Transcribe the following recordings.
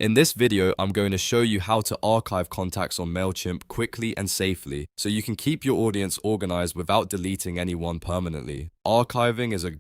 In this video, I'm going to show you how to archive contacts on MailChimp quickly and safely, so you can keep your audience organized without deleting anyone permanently. Archiving is a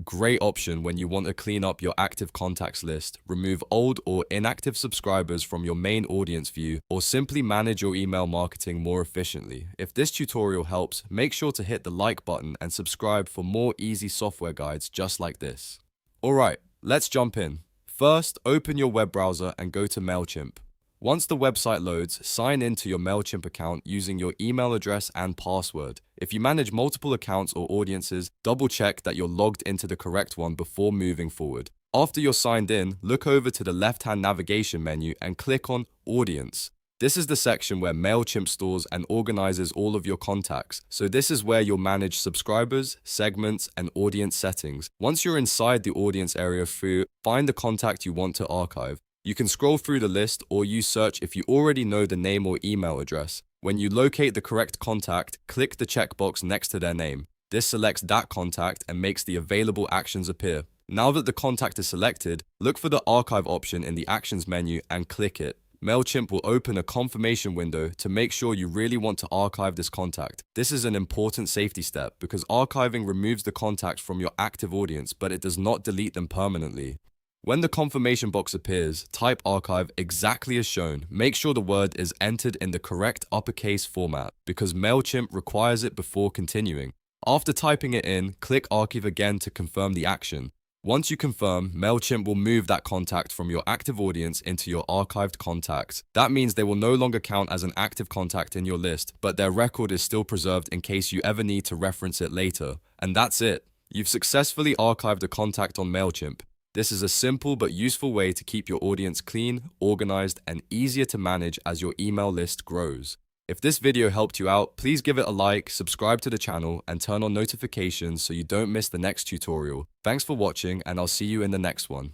great option when you want to clean up your active contacts list, remove old or inactive subscribers from your main audience view, or simply manage your email marketing more efficiently. If this tutorial helps, make sure to hit the like button and subscribe for more easy software guides just like this. Alright, let's jump in. First, open your web browser and go to MailChimp. Once the website loads, sign in to your MailChimp account using your email address and password. If you manage multiple accounts or audiences, double check that you're logged into the correct one before moving forward. After you're signed in, look over to the left-hand navigation menu and click on Audience. This is the section where MailChimp stores and organizes all of your contacts. So this is where you'll manage subscribers, segments, and audience settings. Once you're inside the audience area, find the contact you want to archive. You can scroll through the list or use search if you already know the name or email address. When you locate the correct contact, click the checkbox next to their name. This selects that contact and makes the available actions appear. Now that the contact is selected, look for the archive option in the actions menu and click it. MailChimp will open a confirmation window to make sure you really want to archive this contact. This is an important safety step because archiving removes the contact from your active audience, but it does not delete them permanently. When the confirmation box appears, type archive exactly as shown. Make sure the word is entered in the correct uppercase format because MailChimp requires it before continuing. After typing it in, click archive again to confirm the action. Once you confirm, MailChimp will move that contact from your active audience into your archived contacts. That means they will no longer count as an active contact in your list, but their record is still preserved in case you ever need to reference it later. And that's it. You've successfully archived a contact on MailChimp. This is a simple but useful way to keep your audience clean, organized, and easier to manage as your email list grows. If this video helped you out, please give it a like, subscribe to the channel, and turn on notifications so you don't miss the next tutorial. Thanks for watching, and I'll see you in the next one.